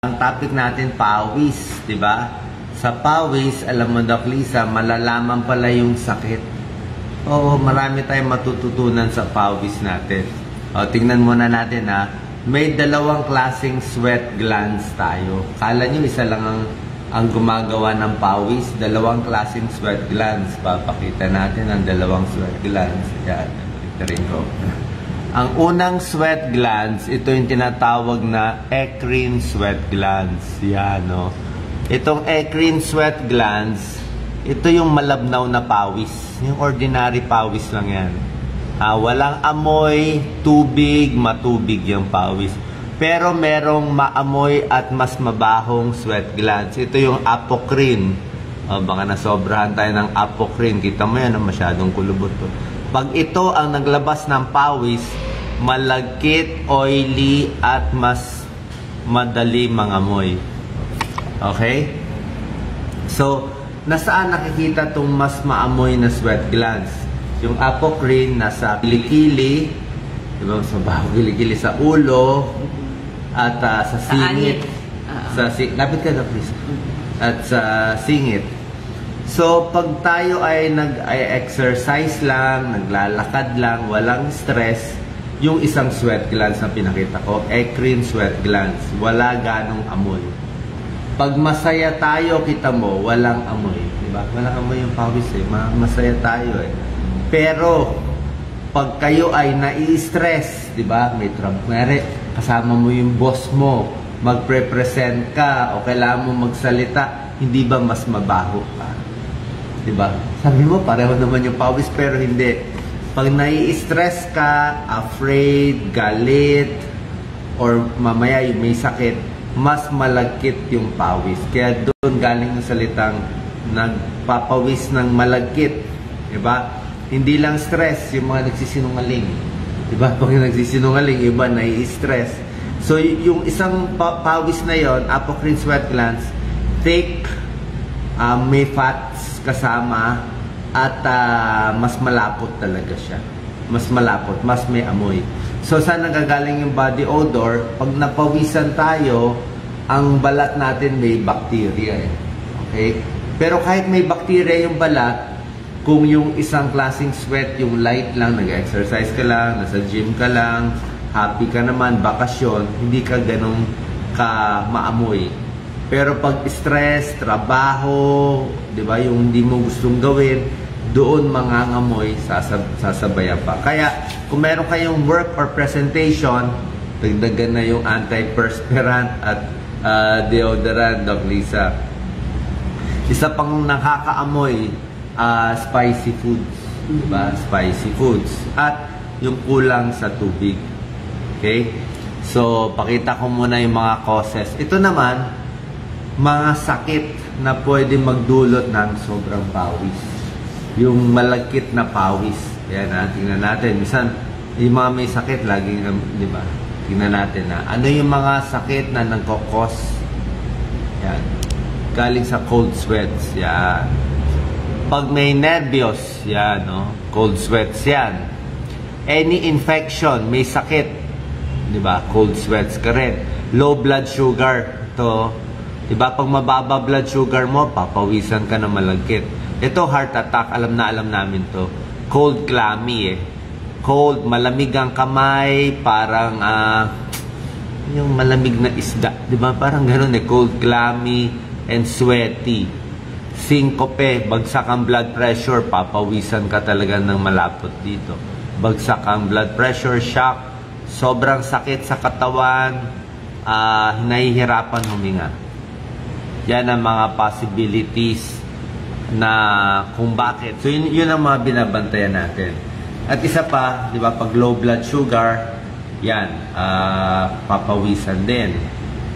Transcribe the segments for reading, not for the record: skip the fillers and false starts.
Ang topic natin, pawis, di ba? Sa pawis, alam mo, Doc Lisa, malalaman pala yung sakit. Oo, marami tayong matututunan sa pawis natin. O, tingnan muna natin ha. May dalawang klaseng sweat glands tayo. Kala nyo isa lang ang gumagawa ng pawis. Dalawang klaseng sweat glands. Papakita natin ang dalawang sweat glands. Yan, ito rin ko. Ang unang sweat glands, ito yung tinatawag na eccrine sweat glands. Yan, no? Itong eccrine sweat glands, ito yung malabnaw na pawis. Yung ordinary pawis lang yan. Walang amoy, tubig, matubig yung pawis. Pero merong maamoy at mas mabahong sweat glands. Ito yung apocrine. Baka nasobrahan tayo ng apocrine. Kita mo yan, masyadong kulubot to. Pag ito ang naglabas ng pawis, malagkit, oily, at mas madali mangamoy. Okay? So, nasaan nakikita itong mas maamoy na sweat glands? Yung apocrine nasa kilikili, diba, sa baho kilikili, sa ulo, at sa singit. Lapit ka na, please. At sa singit. So, pag tayo ay nag-exercise lang, naglalakad lang, walang stress, yung isang sweat glands na pinakita ko, eccrine sweat glands, wala ganong amoy. Pag masaya tayo, kita mo, walang amoy. Diba? Walang amoy yung pawis eh. Masaya tayo eh. Pero, pag kayo ay nai-stress, diba? May trouble. Kasama mo yung boss mo, magpre-present ka, o kailangan mo magsalita, hindi ba mas mabaho ka? Diba? Sabi mo, pareho naman yung pawis, pero hindi. Pag nai-stress ka, afraid, galit, or mamaya yung may sakit, mas malagkit yung pawis. Kaya doon galing yung salitang nagpapawis ng malagkit. Diba? Hindi lang stress, yung mga nagsisinungaling. Diba? Pag nagsisinungaling, iba nai-stress. So, yung isang pawis na yon, apocrine sweat glands, thick, may fats kasama, at mas malapot talaga siya. Mas malapot, mas may amoy. So, saan nagagaling yung body odor? Pag napawisan tayo, ang balat natin may bacteria eh. Okay? Pero kahit may bacteria yung balat, kung yung isang klaseng sweat, yung light lang, nag-exercise ka lang, nasa gym ka lang, happy ka naman, bakasyon, hindi ka ganun ka maamoy. Pero pag stress, trabaho, di ba, yung hindi mo gustong gawin, doon mangangamoy, sasabayan pa. Kaya, kung meron kayong work or presentation, dagdagan na yung antiperspirant at deodorant, Doc Lisa. Isa pang nakakaamoy, spicy foods. Diba? Spicy foods. At yung kulang sa tubig. Okay? So, pakita ko muna yung mga causes. Ito naman, mga sakit na pwede magdulot ng sobrang pawis. Yung malagkit na pawis. Yan ha, tingnan natin. Minsan, yung mga may sakit, laging, di ba? Tingnan natin na. Ano yung mga sakit na nagkokos? Yan. Galing sa cold sweats. Yan. Pag may nervyos, yan, no? Cold sweats yan. Any infection, may sakit, di ba? Cold sweats ka rin. Low blood sugar, to, di ba? Pag mababa blood sugar mo, papawisan ka na malagkit. Ito, heart attack, alam namin to. Cold clammy eh. Cold, malamig ang kamay, parang yung malamig na isda, di ba? Parang gano'n eh, cold clammy and sweaty. Syncope, bagsak ang blood pressure, papawisan ka talaga ng malapot dito. Bagsak ang blood pressure, shock, sobrang sakit sa katawan, nahihirapan huminga. Yan ang mga possibilities na kung bakit. So, yun ang mga binabantayan natin. At isa pa, di ba, pag low blood sugar, yan, papawisan din.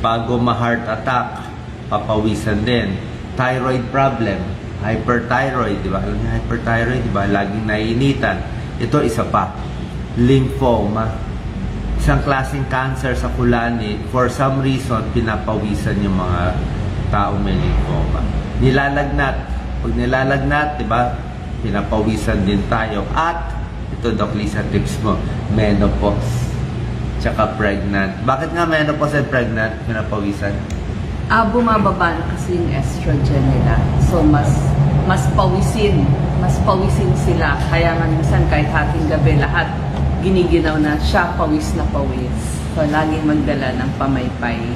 Pag ma-heart attack, papawisan din. Thyroid problem, hyperthyroid, di ba? Alam niyo, hyperthyroid, di ba? Laging naiinitan. Ito, isa pa. Lymphoma. Isang klaseng cancer sa kulani. For some reason, pinapawisan yung mga taong may lymphoma. Nilalagnat. Pag nilalagnat, di ba? Pinapawisan din tayo. At, ito, Doc Lisa, tips mo, menopause. Tsaka pregnant. Bakit nga menopause and pregnant pinapawisan? Bumababa na kasi yung estrogen nila. So, mas pawisin sila. Kaya nga minsan kahit hating gabi, lahat giniginaw na siya pawis na pawis. So, laging magdala ng pamaypay.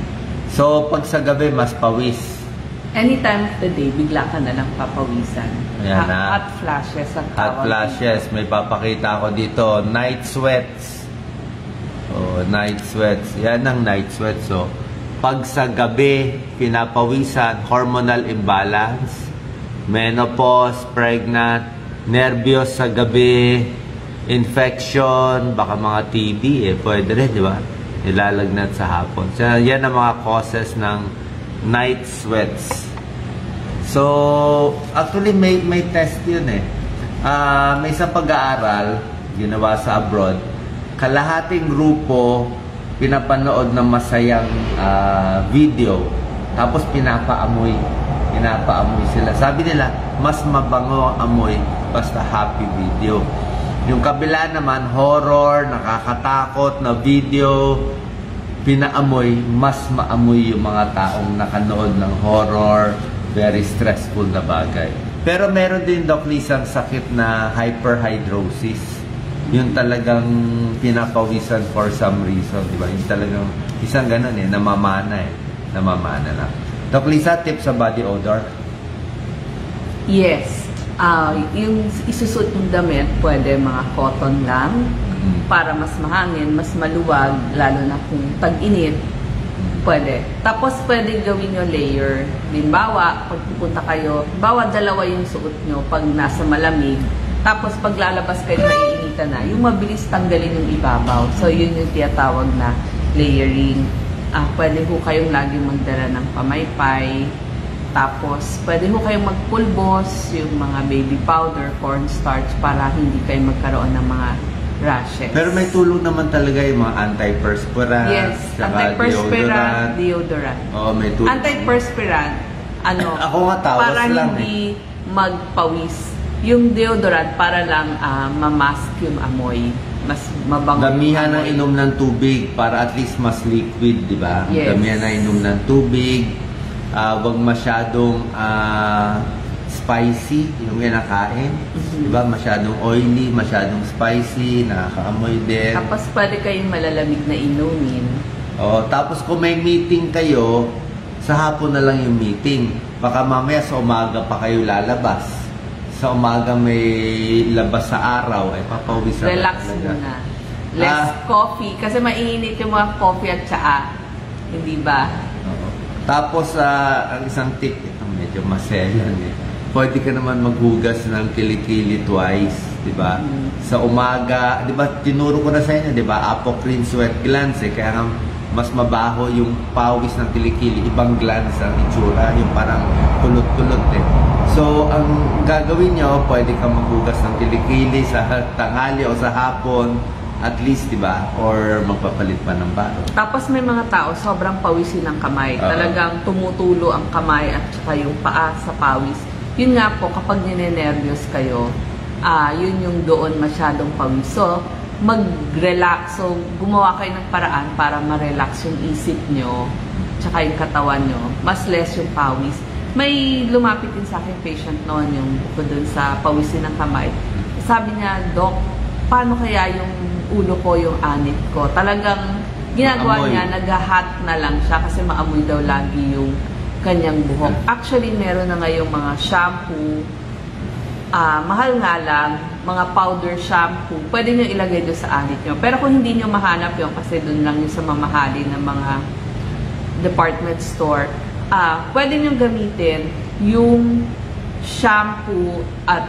So, pag sa gabi, mas pawis. Anytime of the day, bigla ka na lang papawisan. Ayan na. Hot flashes ang Hot tawag. flashes. May papakita ko dito. Night sweats. Oh, night sweats. Yan ang night sweats. So, pag sa gabi, pinapawisan, hormonal imbalance, menopause, pregnant, nervyos sa gabi, infection, baka mga TB, pwede rin, di ba? Nilalagnat sa hapon. So, yan ang mga causes ng night sweats. So, actually, may test yun may isang pag-aaral, ginawa sa abroad, kalahating grupo, pinapanood ng masayang video, tapos pinapaamoy sila. Sabi nila, mas mabango amoy basta happy video. Yung kabila naman, horror, nakakatakot na video, pinaamoy, mas maamoy yung mga taong nakanood ng horror, very stressful na bagay. Pero meron din, Doc Lisa, ang sakit na hyperhidrosis. Yung talagang pinapawisan for some reason, di ba? Yung talagang isang ganun namamana na. Doc Lisa, tips sa body odor? Yes. Yung isusuot yung damit, pwede mga cotton lang para mas mahangin, mas maluwag, lalo na kung tag-init, pwede. Tapos pwede gawin nyo layer. Limbawa, pag pupunta kayo, dalawa yung suot nyo pag nasa malamig. Tapos pag lalabas kayo, maiinitan na. Yung mabilis tanggalin yung ibabaw. So yun yung tinatawag na layering. Pwede ho kayong laging magdala ng pamaypay. Tapos, pwede ho kayong magpulbos, yung mga baby powder, cornstarch, para hindi kayo magkaroon ng mga rashes. Pero may tulong naman talaga yung mga antiperspirant. Yes, antiperspirant, deodorant. Oo, may tulong. Antiperspirant, ako nga tawas para lang hindi magpawis. Yung deodorant, para lang mamask yung amoy. Mas mabango. Damihan ng inom ng tubig para at least mas liquid, di ba? Yes. Damihan ng inom ng tubig. Wag masyadong spicy yung kinakain. Diba? Masyadong oily, masyadong spicy, nakakaamoy din. Tapos pwede kayong malalamig na inumin. Tapos kung may meeting kayo, sa hapon na lang yung meeting. Baka mamaya sa umaga pa kayo lalabas. Sa umaga may labas sa araw, ay papawisan. Relax muna. Less coffee. Kasi mainit yung mga coffee at tsaa. Hindi ba? Tapos, ang isang tip, ito medyo maselan Pwede ka naman maghugas ng kilikili twice, di ba? Sa umaga, di ba, tinuro ko na sa inyo, di ba? Apocrine sweat glands kaya nga mas mabaho yung pawis ng kilikili. Ibang glands ang itsura, yung parang kulot-kulot So, ang gagawin nyo, pwede ka maghugas ng kilikili sa tanghali o sa hapon, at least, di ba? Or magpapalit pa ng baro. Tapos may mga tao, sobrang pawisin ng kamay. Talagang tumutulo ang kamay at saka yung paa sa pawis. Yun nga po, kapag ninenervyos kayo, yun yung doon masyadong pawis. So, mag-relax. So, gumawa kayo ng paraan para ma-relax yung isip nyo, tsaka yung katawan nyo. Mas less yung pawis. May lumapit din sa akin patient noon, yung bukod dun sa pawisin ng kamay. Sabi niya, Doc, paano kaya yung ulo ko, yung anit ko? Talagang ginagawa niya, nag-hot na lang siya kasi maamoy daw lagi yung kanyang buhok. Actually, meron na ngayong mga shampoo, mahal nga lang, mga powder shampoo, pwede nyo ilagay doon sa anit nyo. Pero kung hindi nyo mahanap yun, kasi doon lang yung sa mamahalin ng mga department store, pwede nyo gamitin yung shampoo at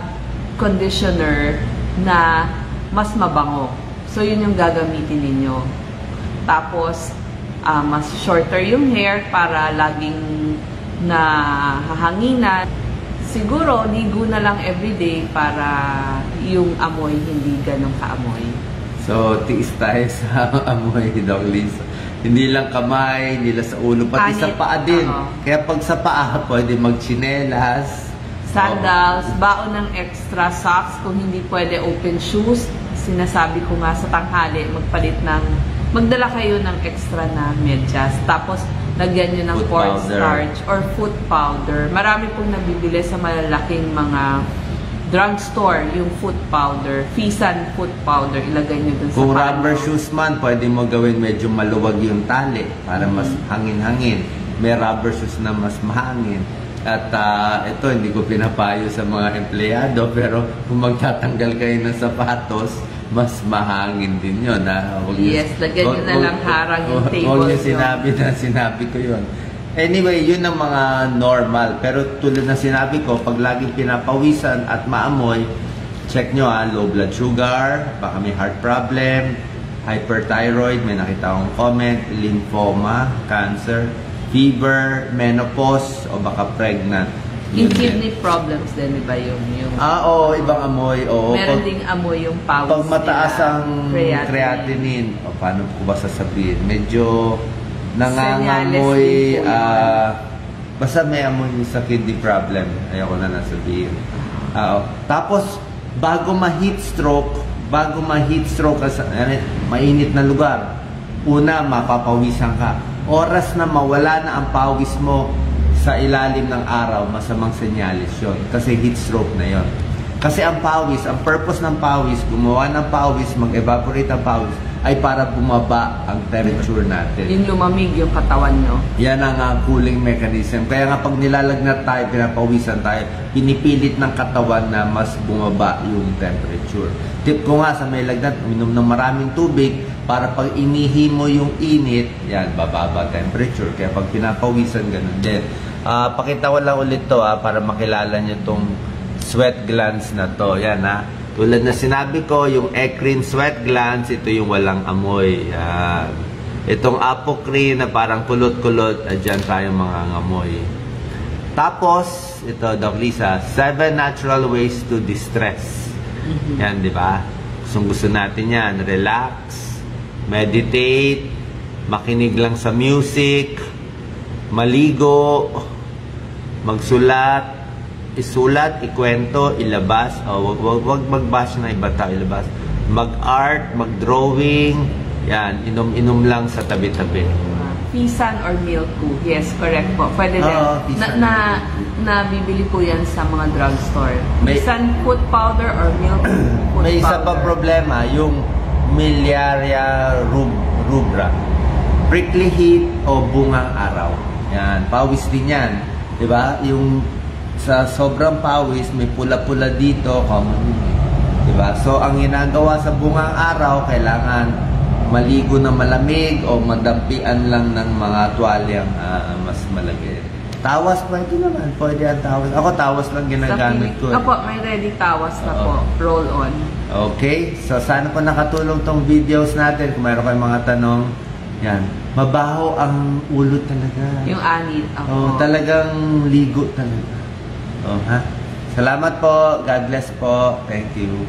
conditioner na mas mabango. So, yun yung gagamitin ninyo. Tapos, mas shorter yung hair para laging nahahanginan. Siguro, ligo na lang everyday para yung amoy hindi ganong kaamoy. So, tiis tayo sa amoy, Doc Lisa. Hindi lang kamay, hindi lang sa ulo, pati sa paa din. Kaya pag sa paa, pwede magchinelas, sandals, baon ng extra socks, kung hindi pwede open shoes. Sinasabi ko nga sa tanghali, magdala kayo ng extra na medyas. Tapos, lagyan nyo ng Foot cornstarch or foot powder. Marami pong nabibili sa malalaking mga drugstore, yung foot powder, Fisan foot powder, ilagay nyo dun sa Kung pano. rubber shoes man, pwede mo gawin medyo maluwag yung tali para mas hangin-hangin. May rubber shoes na mas mahangin. At ito, hindi ko pinapayo sa mga empleyado, pero kung magtatanggal kayo ng sapatos, mas mahangin din yun. Yes, lagyan nyo na lang harang yung table Huwag nyo nyo. sinabi ko yun. Anyway, yun ang mga normal. Pero tulad na sinabi ko, pag laging pinapawisan at maamoy, check nyo low blood sugar, baka may heart problem, hyperthyroid, may nakita akong comment, lymphoma, cancer, fever, menopause, o baka pregnant. Yung Yun kidney problems din, iba yung oo, ibang amoy. Oo. meron ding amoy yung pawis Pag mataas nila. ang creatinine, o paano ko ba sasabihin? Medyo nangangamoy, Senyales din po basta may amoy sa kidney problem. Ayoko na nasabihin. Tapos, bago ma-heat stroke ka sa mainit na lugar, una, mapapawisan ka. Oras na mawala na ang pawis mo sa ilalim ng araw, masamang senyales yun. Kasi heat stroke na yon. Kasi ang pawis, ang purpose ng pawis, gumawa ng pawis, mag-evaporate ang pawis, ay para bumaba ang temperature natin. Yung lumamig yung katawan nyo. Yan ang cooling mechanism. Kaya nga pag nilalagnat tayo, pinapawisan tayo, pinipilit ng katawan na mas bumaba yung temperature. Tip ko nga sa may lagnat, uminom ng maraming tubig para pag inihi mo yung init, yan, bababa temperature. Kaya pag pinapawisan, ganun din. Pakita ko lang ulit to para makilala nyo tong sweat glands na to. Yan Tulad na sinabi ko, yung eccrine sweat glands, ito yung walang amoy. Yan. Itong apocrine na parang kulot-kulot, dyan tayong mga ngamoy. Tapos, ito, Doc Lisa, 7 natural ways to distress. Yan, di ba? Gusto natin yan. Relax, meditate, makinig lang sa music, maligo, magsulat, isulat, ikwento, ilabas, wag mag-bash na iba tao, ilabas. Mag-art, mag-drawing, yan, inom-inom lang sa tabi-tabi. Fisan or milk tea. Yes, correct po. Pwede din. Nabibili po yan sa mga drugstore. Fisan foot powder or milk foot powder. May isa pa problema, yung Miliaria rubra. Prickly heat o bungang araw. Yan, pawis din yan. Diba? Yung sa sobrang pawis, may pula-pula dito, common yun. Diba? So, ang ginagawa sa bungang araw, kailangan maligo na malamig o madampian lang ng mga tuwalyang mas malagay. Tawas, pwede naman. Pwede ang tawas. Ako, tawas lang ginagamit ko. Opo, may ready tawas na po. Roll on. Okay. So, sana po nakatulong tong videos natin. Kung mayroon kayong mga tanong, yan. Mabaho ang ulo talaga. Yung anit. Talagang ligo talaga. Salamat po. God bless po. Thank you.